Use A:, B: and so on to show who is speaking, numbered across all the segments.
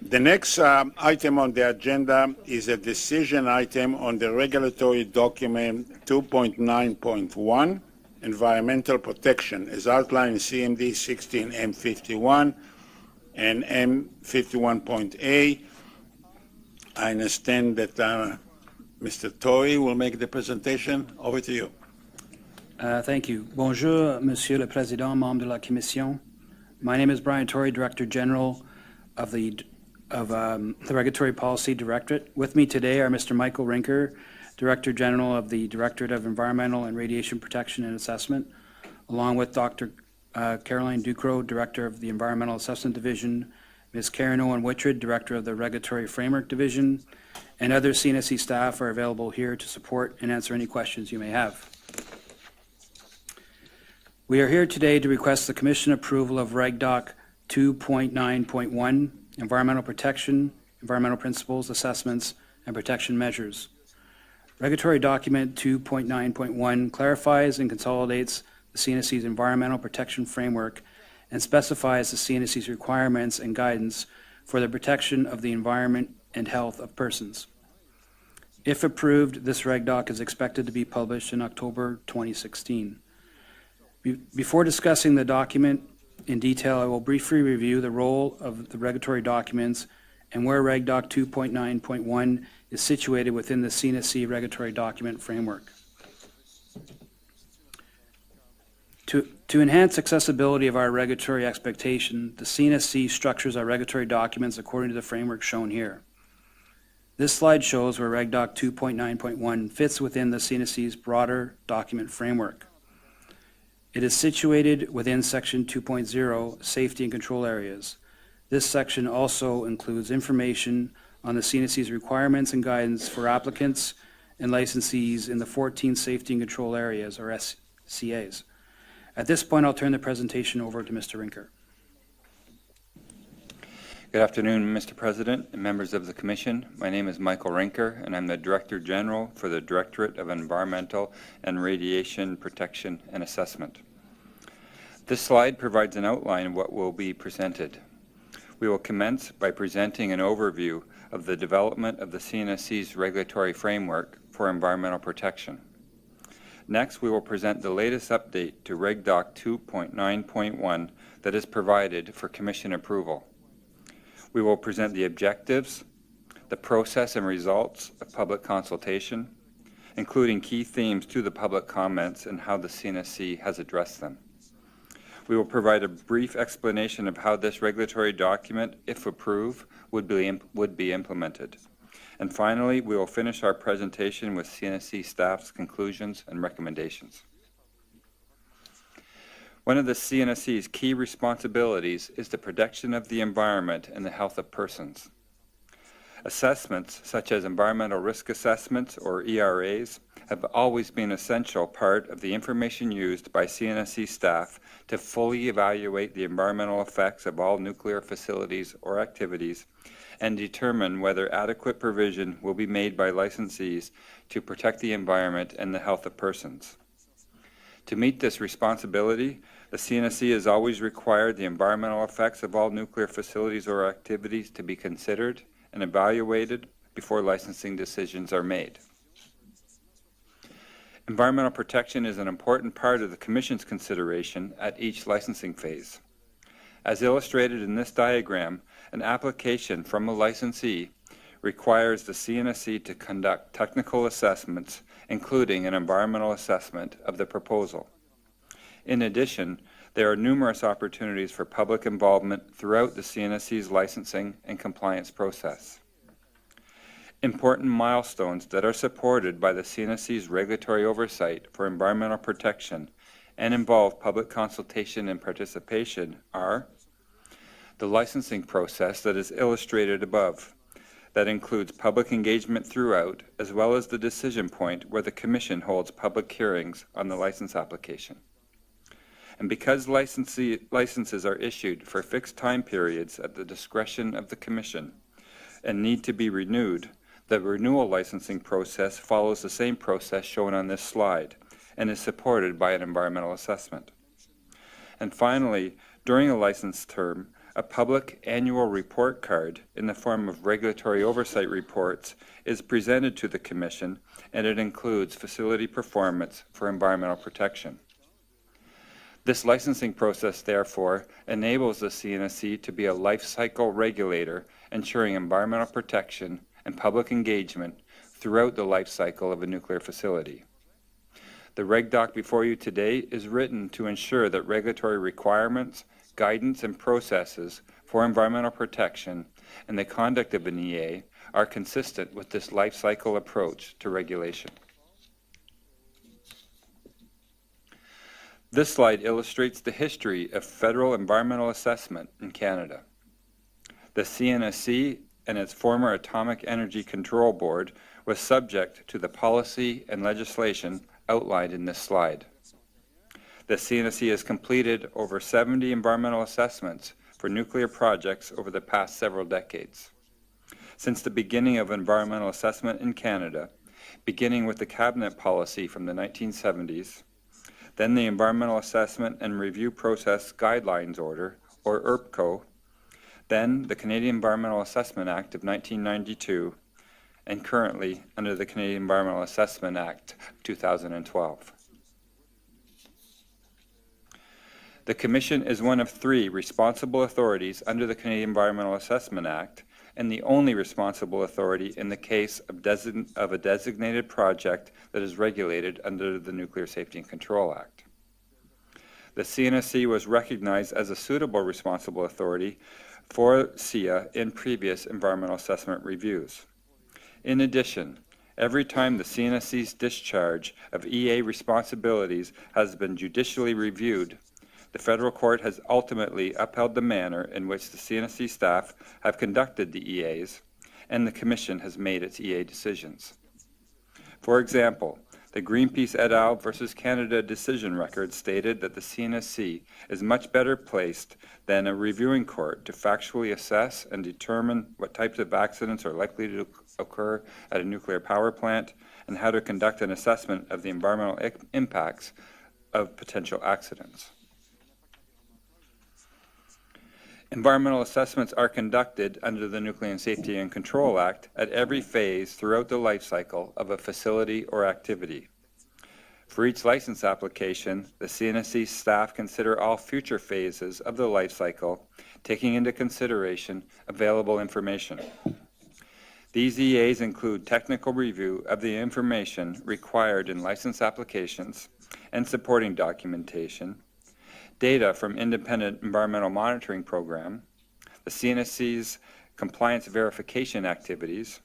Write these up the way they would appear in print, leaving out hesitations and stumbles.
A: The next item on the agenda is a decision item on the regulatory document 2.9.1, environmental protection, as outlined in CMD 16 M51 and M51.A. I understand that Mr. Tory will make the presentation. Over to you.
B: Thank you. Bonjour, Monsieur le Président, membre de la Commission. My name is Brian Tory, Director General of the Regulatory Policy Directorate. With me today are Mr. Michael Rinker, Director General of the Directorate of Environmental and Radiation Protection and Assessment, along with Dr. Caroline Ducrot, Director of the Environmental Assessment Division, Ms. Karen Owen-Wittred, Director of the Regulatory Framework Division, and other CNSC staff are available here to support and answer any questions you may have. We are here today to request the Commission approval of REGDOC 2.9.1, Environmental Protection, Environmental Principles, Assessments, and Protection Measures. Regulatory Document 2.9.1 clarifies and consolidates the CNSC's Environmental Protection Framework and specifies the CNSC's requirements and guidance for the protection of the environment and health of persons. If approved, this REGDOC is expected to be published in October 2016. Before discussing the document in detail, I will briefly review the role of the regulatory documents and where REGDOC 2.9.1 is situated within the CNSC regulatory document framework. To enhance accessibility of our regulatory expectation, the CNSC structures our regulatory documents according to the framework shown here. This slide shows where REGDOC 2.9.1 fits within the CNSC's broader document framework. It is situated within Section 2.0, Safety and Control Areas. This section also includes information on the CNSC's requirements and guidance for applicants and licensees in the 14 Safety and Control Areas, or NSCAs. At this point, I'll turn the presentation over to Mr. Rinker.
C: Good afternoon, Mr. President and members of the Commission. My name is Michael Rinker, and I'm the Director General for the Directorate of Environmental and Radiation Protection and Assessment. This slide provides an outline of what will be presented. We will commence by presenting an overview of the development of the CNSC's regulatory framework for environmental protection. Next, we will present the latest update to REGDOC 2.9.1 that is provided for Commission approval. We will present the objectives, the process and results of public consultation, including key themes to the public comments and how the CNSC has addressed them. We will provide a brief explanation of how this regulatory document, if approved, would be implemented. And finally, we will finish our presentation with CNSC staff's conclusions and recommendations. One of the CNSC's key responsibilities is the protection of the environment and the health of persons. Assessments, such as environmental risk assessments, or ERAs, have always been an essential part of the information used by CNSC staff to fully evaluate the environmental effects of all nuclear facilities or activities and determine whether adequate provision will be made by licensees to protect the environment and the health of persons. To meet this responsibility, the CNSC has always required the environmental effects of all nuclear facilities or activities to be considered and evaluated before licensing decisions are made. Environmental protection is an important part of the Commission's consideration at each licensing phase. As illustrated in this diagram, an application from a licensee requires the CNSC to conduct technical assessments, including an environmental assessment of the proposal. In addition, there are numerous opportunities for public involvement throughout the CNSC's licensing and compliance process. Important milestones that are supported by the CNSC's regulatory oversight for environmental protection and involve public consultation and participation are the licensing process that is illustrated above. That includes public engagement throughout, as well as the decision point where the Commission holds public hearings on the license application. And because licenses are issued for fixed time periods at the discretion of the Commission and need to be renewed, the renewal licensing process follows the same process shown on this slide and is supported by an environmental assessment. And finally, during a license term, A public annual report card in the form of regulatory oversight reports is presented to the Commission, and it includes facility performance for environmental protection. This licensing process, therefore, enables the CNSC to be a life cycle regulator, ensuring environmental protection and public engagement throughout the life cycle of a nuclear facility. The REGDOC before you today is written to ensure that regulatory requirements, guidance, and processes for environmental protection and the conduct of an EA are consistent with this life cycle approach to regulation. This slide illustrates the history of federal environmental assessment in Canada. The CNSC and its former Atomic Energy Control Board was subject to the policy and legislation outlined in this slide. The CNSC has completed over 70 environmental assessments for nuclear projects over the past several decades. Since the beginning of environmental assessment in Canada, beginning with the Cabinet policy from the 1970s, then the Environmental Assessment and Review Process Guidelines Order, or ERPCO, then the Canadian Environmental Assessment Act of 1992, and currently under the Canadian Environmental Assessment Act 2012. The Commission is one of 3 responsible authorities under the Canadian Environmental Assessment Act, and the only responsible authority in the case of a designated project that is regulated under the Nuclear Safety and Control Act. The CNSC was recognized as a suitable responsible authority for CEAA in previous environmental assessment reviews. In addition, every time the CNSC's discharge of EA responsibilities has been judicially reviewed, the federal court has ultimately upheld the manner in which the CNSC staff have conducted the EAs, and the Commission has made its EA decisions. For example, the Greenpeace et al. Versus Canada decision record stated that the CNSC is much better placed than a reviewing court to factually assess and determine what types of accidents are likely to occur at a nuclear power plant and how to conduct an assessment of the environmental impacts of potential accidents. Environmental assessments are conducted under the Nuclear Safety and Control Act at every phase throughout the life cycle of a facility or activity. For each license application, the CNSC staff consider all future phases of the life cycle, taking into consideration available information. These EAs include technical review of the information required in license applications and supporting documentation, data from Independent Environmental Monitoring Program, the CNSC's compliance verification activities,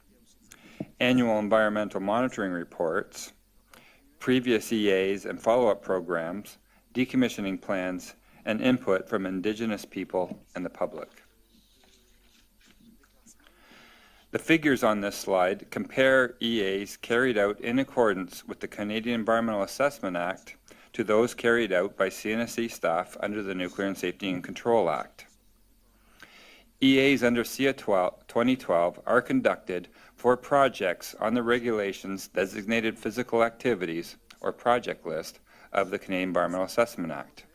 C: annual environmental monitoring reports, previous EAs and follow-up programs, decommissioning plans, and input from Indigenous people and the public. The figures on this slide compare EAs carried out in accordance with the Canadian Environmental Assessment Act to those carried out by CNSC staff under the Nuclear Safety and Control Act. EAs under CEAA 2012 are conducted for projects on the regulation's designated physical activities or project list of the Canadian Environmental Assessment Act.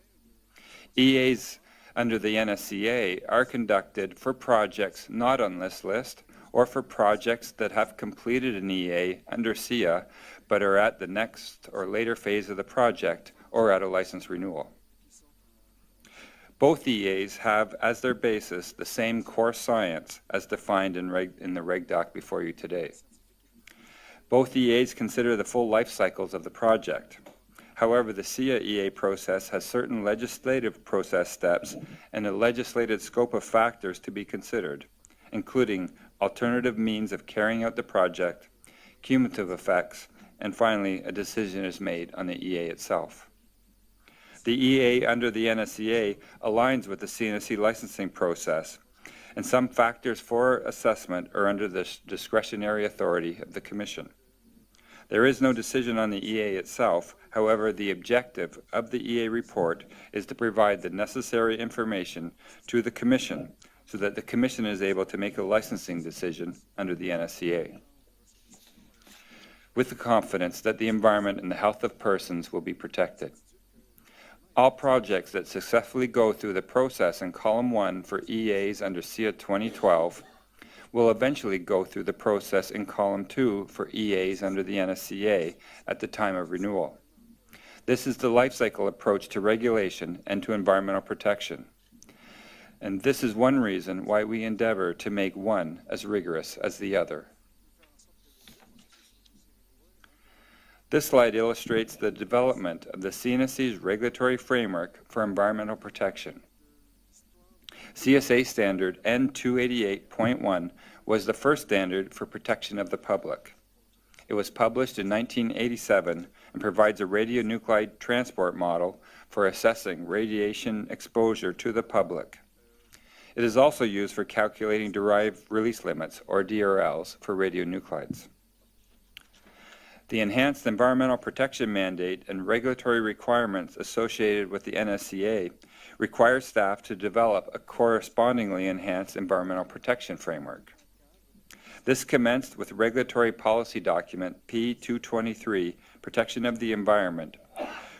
C: EAs under the NSCA are conducted for projects not on this list or for projects that have completed an EA under CEAA but are at the next or later phase of the project or at a license renewal. Both EAs have as their basis the same core science as defined in the REGDOC before you today. Both EAs consider the full life cycles of the project. However, the CEAA EA process has certain legislative process steps and a legislated scope of factors to be considered, including alternative means of carrying out the project, cumulative effects, and finally, a decision is made on the EA itself. The EA under the NSCA aligns with the CNSC licensing process, and some factors for assessment are under the discretionary authority of the Commission. There is no decision on the EA itself. However, the objective of the EA report is to provide the necessary information to the Commission so that the Commission is able to make a licensing decision under the NSCA, with the confidence that the environment and the health of persons will be protected. All projects that successfully go through the process in Column 1 for EAs under CEAA 2012 will eventually go through the process in Column 2 for EAs under the NSCA at the time of renewal. This is the lifecycle approach to regulation and to environmental protection. And this is one reason why we endeavor to make one as rigorous as the other. This slide illustrates the development of the CNSC's regulatory framework for environmental protection. CSA standard N288.1 was the first standard for protection of the public. It was published in 1987 and provides a radionuclide transport model for assessing radiation exposure to the public. It is also used for calculating derived release limits, or DRLs, for radionuclides. The enhanced environmental protection mandate and regulatory requirements associated with the NSCA require staff to develop a correspondingly enhanced environmental protection framework. This commenced with regulatory policy document P223, Protection of the Environment,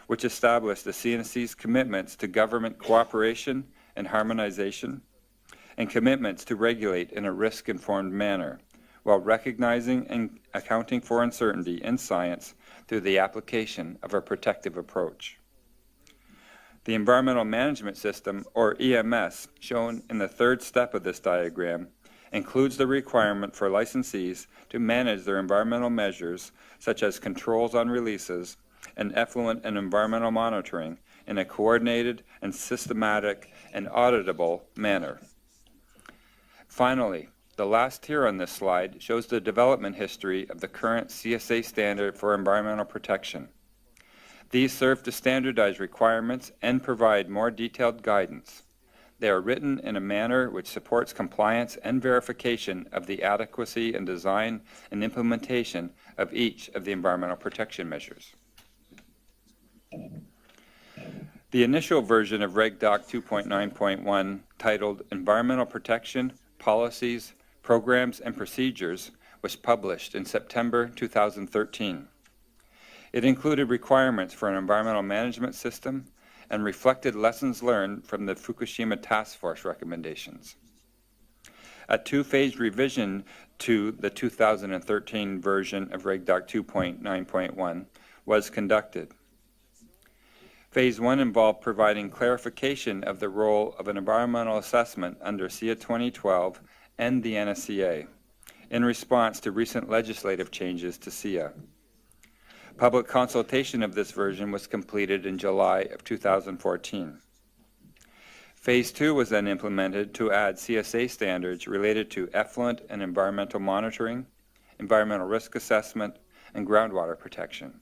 C: which established the CNSC's commitments to government cooperation and harmonization, and commitments to regulate in a risk-informed manner, while recognizing and accounting for uncertainty in science through the application of a protective approach. The Environmental Management System, or EMS, shown in the third step of this diagram, includes the requirement for licensees to manage their environmental measures, such as controls on releases and effluent and environmental monitoring, in a coordinated and systematic and auditable manner. Finally, the last tier on this slide shows the development history of the current CSA standard for environmental protection. These serve to standardize requirements and provide more detailed guidance. They are written in a manner which supports compliance and verification of the adequacy and design and implementation of each of the environmental protection measures. The initial version of REGDOC 2.9.1, titled Environmental Protection, Policies, Programs and Procedures, was published in September 2013. It included requirements for an environmental management system and reflected lessons learned from the Fukushima Task Force recommendations. A two-phase revision to the 2013 version of REGDOC 2.9.1 was conducted. Phase 1 involved providing clarification of the role of an environmental assessment under CEAA 2012 and the NSCA in response to recent legislative changes to CEAA. Public consultation of this version was completed in July of 2014. Phase 2 was then implemented to add CSA standards related to effluent and environmental monitoring, environmental risk assessment, and groundwater protection.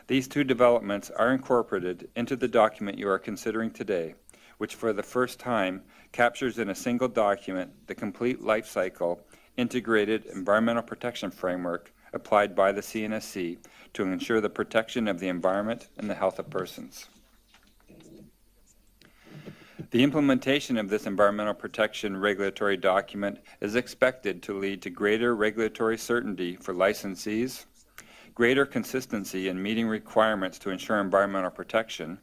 C: These two developments are incorporated into the document you are considering today, which for the first time captures in a single document the complete life cycle integrated environmental protection framework applied by the CNSC to ensure the protection of the environment and the health of persons. The implementation of this environmental protection regulatory document is expected to lead to greater regulatory certainty for licensees, greater consistency in meeting requirements to ensure environmental protection,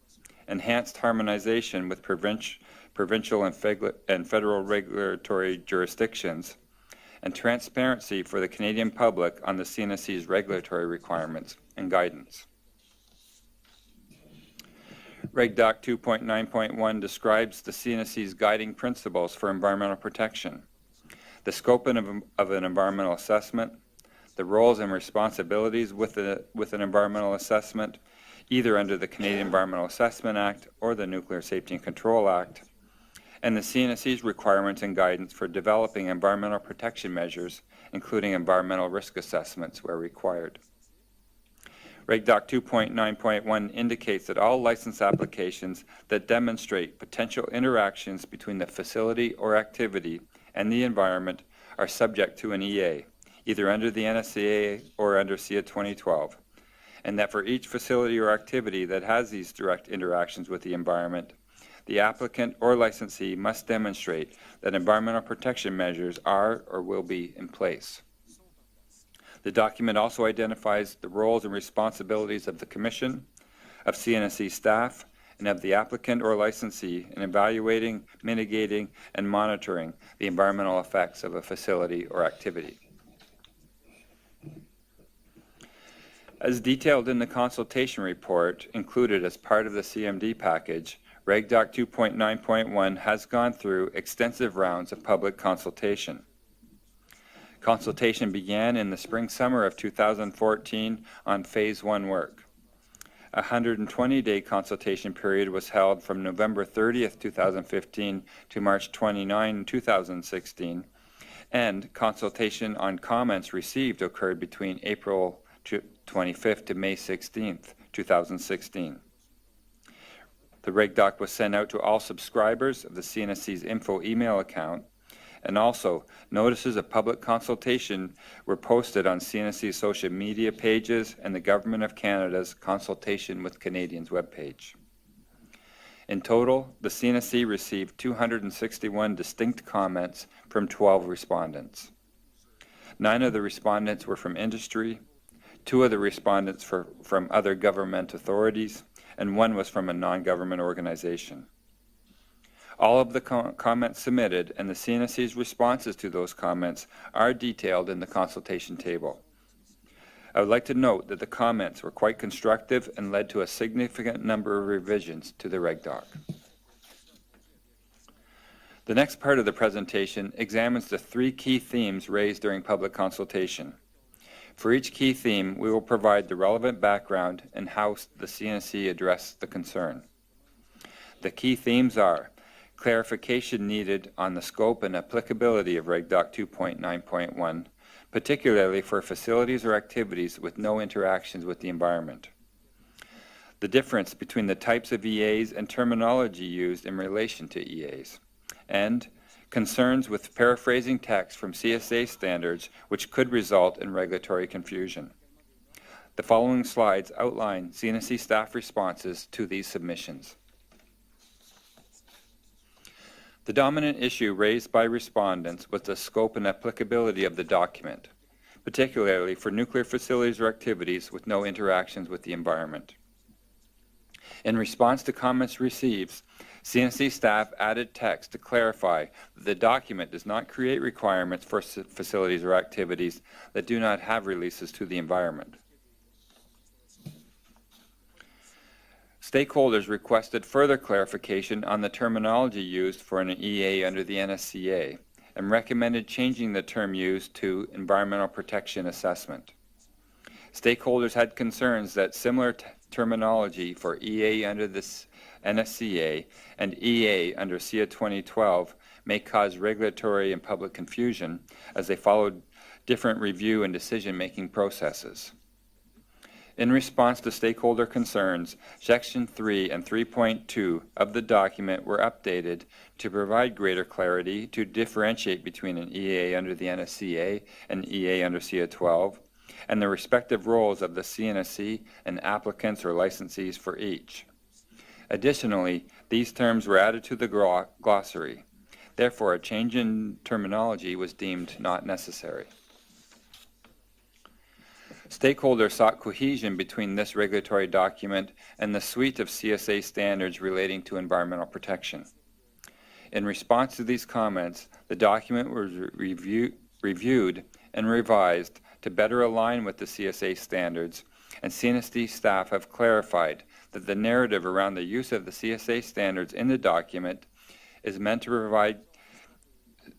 C: enhanced harmonization with provincial and federal regulatory jurisdictions, and transparency for the Canadian public on the CNSC's regulatory requirements and guidance. REGDOC 2.9.1 describes the CNSC's guiding principles for environmental protection, the scope of an environmental assessment, the roles and responsibilities with an environmental assessment, either under the Canadian Environmental Assessment Act or the Nuclear Safety and Control Act, and the CNSC's requirements and guidance for developing environmental protection measures, including environmental risk assessments where required. REGDOC 2.9.1 indicates that all license applications that demonstrate potential interactions between the facility or activity and the environment are subject to an EA, either under the NSCA or under CEAA 2012, and that for each facility or activity that has these direct interactions with the environment, the applicant or licensee must demonstrate that environmental protection measures are or will be in place. The document also identifies the roles and responsibilities of the Commission, of CNSC staff, and of the applicant or licensee in evaluating, mitigating, and monitoring the environmental effects of a facility or activity. As detailed in the consultation report included as part of the CMD package, REGDOC 2.9.1 has gone through extensive rounds of public consultation. Consultation began in the spring-summer of 2014 on Phase 1 work. A 120-day consultation period was held from November 30th, 2015 to March 29, 2016, and consultation on comments received occurred between April 25th to May 16th, 2016. The REGDOC was sent out to all subscribers of the CNSC's info email account, and also notices of public consultation were posted on CNSC's social media pages and the Government of Canada's Consultation with Canadians webpage. In total, the CNSC received 261 distinct comments from 12 respondents. 9 of the respondents were from industry, 2 of the respondents from other government authorities, and 1 was from a non-government organization. All of the comments submitted and the CNSC's responses to those comments are detailed in the consultation table. I would like to note that the comments were quite constructive and led to a significant number of revisions to the REGDOC. The next part of the presentation examines the 3 key themes raised during public consultation. For each key theme, we will provide the relevant background and how the CNSC addressed the concern. The key themes are clarification needed on the scope and applicability of REGDOC 2.9.1, particularly for facilities or activities with no interactions with the environment. The difference between the types of EAs and terminology used in relation to EAs, and concerns with paraphrasing text from CSA standards which could result in regulatory confusion. The following slides outline CNSC staff responses to these submissions. The dominant issue raised by respondents was the scope and applicability of the document, particularly for nuclear facilities or activities with no interactions with the environment. In response to comments received, CNSC staff added text to clarify that the document does not create requirements for facilities or activities that do not have releases to the environment. Stakeholders requested further clarification on the terminology used for an EA under the NSCA and recommended changing the term used to environmental protection assessment. Stakeholders had concerns that similar terminology for EA under this NSCA and EA under CEAA 2012 may cause regulatory and public confusion as they followed different review and decision-making processes. In response to stakeholder concerns, Section 3 and 3.2 of the document were updated to provide greater clarity to differentiate between an EA under the NSCA and EA under CEAA 12, and the respective roles of the CNSC and applicants or licensees for each. Additionally, these terms were added to the glossary. Therefore, a change in terminology was deemed not necessary. Stakeholders sought cohesion between this regulatory document and the suite of CSA standards relating to environmental protection. In response to these comments, the document was reviewed and revised to better align with the CSA standards, and CNSC staff have clarified that the narrative around the use of the CSA standards in the document is meant to provide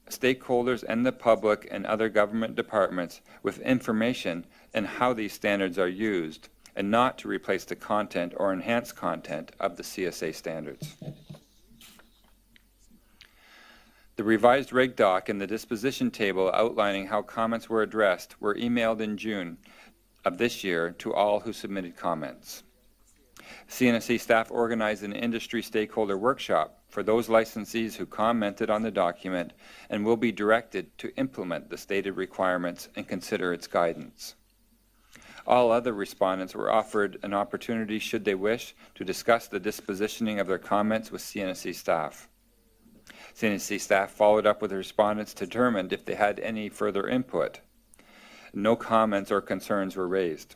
C: stakeholders and the public and other government departments with information on how these standards are used, and not to replace the content or enhance content of the CSA standards. The revised REGDOC and the disposition table outlining how comments were addressed were emailed in June of this year to all who submitted comments. CNSC staff organized an industry stakeholder workshop for those licensees who commented on the document and will be directed to implement the stated requirements and consider its guidance. All other respondents were offered an opportunity, should they wish, to discuss the dispositioning of their comments with CNSC staff. CNSC staff followed up with the respondents to determine if they had any further input. No comments or concerns were raised.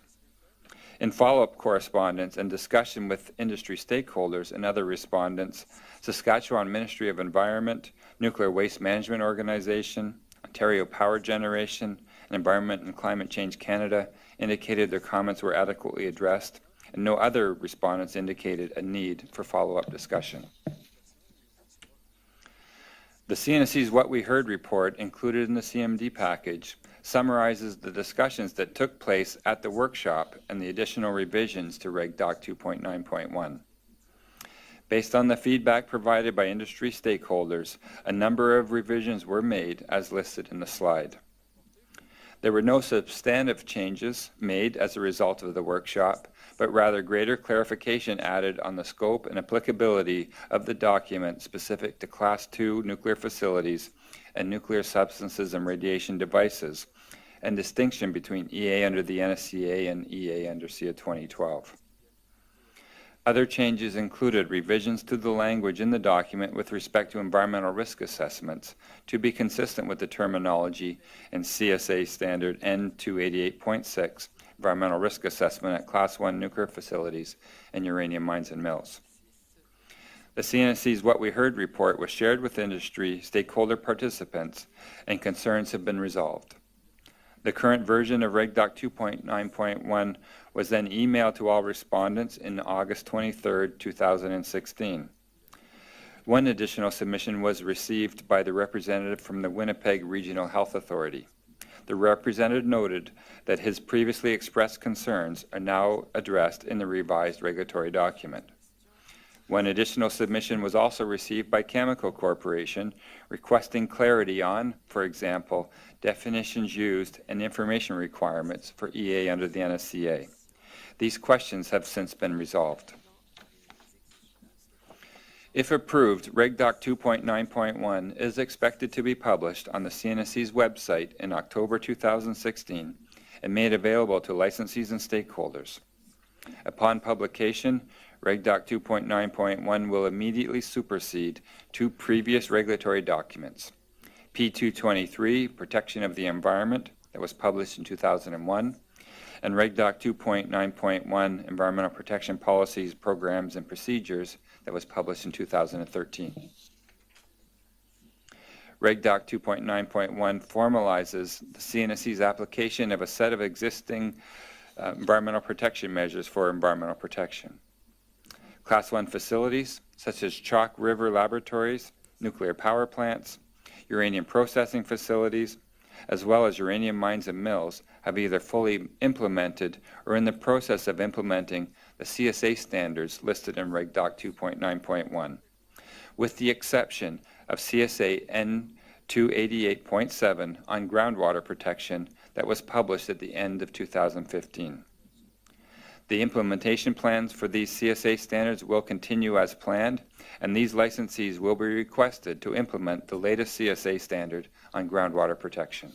C: In follow-up correspondence and discussion with industry stakeholders and other respondents, Saskatchewan Ministry of Environment, Nuclear Waste Management Organization, Ontario Power Generation, and Environment and Climate Change Canada indicated their comments were adequately addressed, and no other respondents indicated a need for follow-up discussion. The CNSC's What We Heard report, included in the CMD package, summarizes the discussions that took place at the workshop and the additional revisions to REGDOC 2.9.1. Based on the feedback provided by industry stakeholders, a number of revisions were made as listed in the slide. There were no substantive changes made as a result of the workshop, but rather greater clarification added on the scope and applicability of the document specific to Class II nuclear facilities and nuclear substances and radiation devices, and distinction between EA under the NSCA and EA under CEAA 2012. Other changes included revisions to the language in the document with respect to environmental risk assessments to be consistent with the terminology in CSA Standard N288.6, Environmental Risk Assessment at Class I nuclear facilities and uranium mines and mills. The CNSC's What We Heard report was shared with industry, stakeholder participants, and concerns have been resolved. The current version of REGDOC 2.9.1 was then emailed to all respondents in August 23, 2016. One additional submission was received by the representative from the Winnipeg Regional Health Authority. The representative noted that his previously expressed concerns are now addressed in the revised regulatory document. One additional submission was also received by Chemical Corporation, requesting clarity on, for example, definitions used and information requirements for EA under the NSCA. These questions have since been resolved. If approved, REGDOC 2.9.1 is expected to be published on the CNSC's website in October 2016 and made available to licensees and stakeholders. Upon publication, REGDOC 2.9.1 will immediately supersede two previous regulatory documents, P223, Protection of the Environment, that was published in 2001, and REGDOC 2.9.1, Environmental Protection Policies, Programs, and Procedures, that was published in 2013. REGDOC 2.9.1 formalizes the CNSC's application of a set of existing environmental protection measures for environmental protection. Class I facilities, such as Chalk River Laboratories, nuclear power plants, uranium processing facilities, as well as uranium mines and mills, have either fully implemented or in the process of implementing the CSA standards listed in REGDOC 2.9.1, with the exception of CSA N288.7 on groundwater protection that was published at the end of 2015. The implementation plans for these CSA standards will continue as planned, and these licensees will be requested to implement the latest CSA standard on groundwater protection.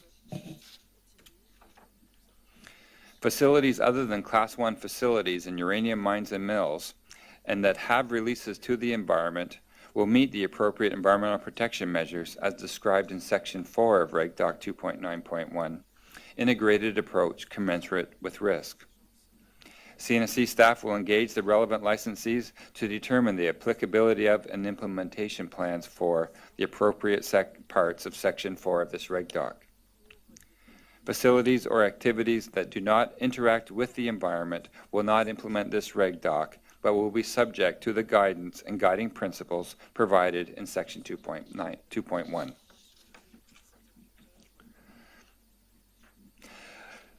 C: Facilities other than Class I facilities in uranium mines and mills, and that have releases to the environment, will meet the appropriate environmental protection measures as described in Section 4 of REGDOC 2.9.1, Integrated Approach Commensurate with Risk. CNSC staff will engage the relevant licensees to determine the applicability of and implementation plans for the appropriate parts of Section 4 of this REGDOC. Facilities or activities that do not interact with the environment will not implement this REGDOC, but will be subject to the guidance and guiding principles provided in Section 2.1.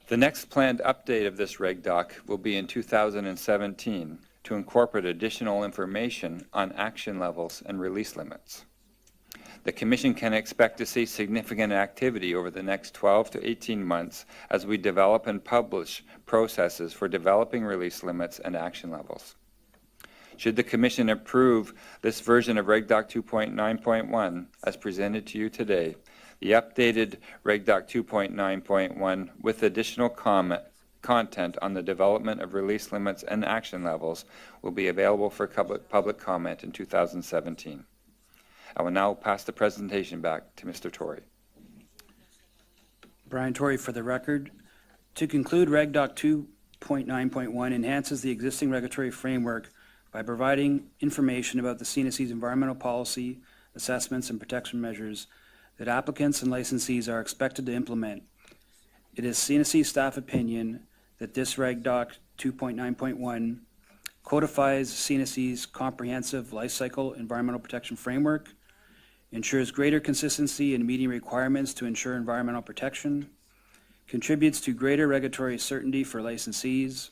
C: The next planned update of this REGDOC will be in 2017 to incorporate additional information on action levels and release limits. The Commission can expect to see significant activity over the next 12 to 18 months as we develop and publish processes for developing release limits and action levels. Should the Commission approve this version of REGDOC 2.9.1 as presented to you today, the updated REGDOC 2.9.1 with additional content on the development of release limits and action levels will be available for public comment in 2017. I will now pass the presentation back to Mr. Torrey.
B: Brian Torrey for the record. To conclude, REGDOC 2.9.1 enhances the existing regulatory framework by providing information about the CNSC's environmental policy, assessments, and protection measures that applicants and licensees are expected to implement. It is CNSC staff opinion that this REGDOC 2.9.1 codifies CNSC's comprehensive lifecycle environmental protection framework, ensures greater consistency in meeting requirements to ensure environmental protection, contributes to greater regulatory certainty for licensees,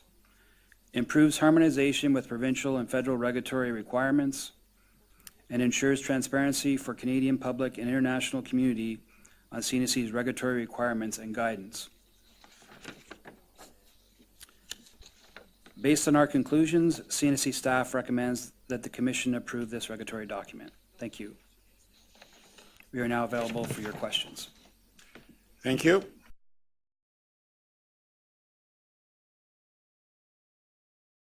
B: improves harmonization with provincial and federal regulatory requirements, and ensures transparency for Canadian public and international community on CNSC's regulatory requirements and guidance. Based on our conclusions, CNSC staff recommends that the Commission approve this regulatory document. Thank you. We are now available for your questions.
A: Thank you.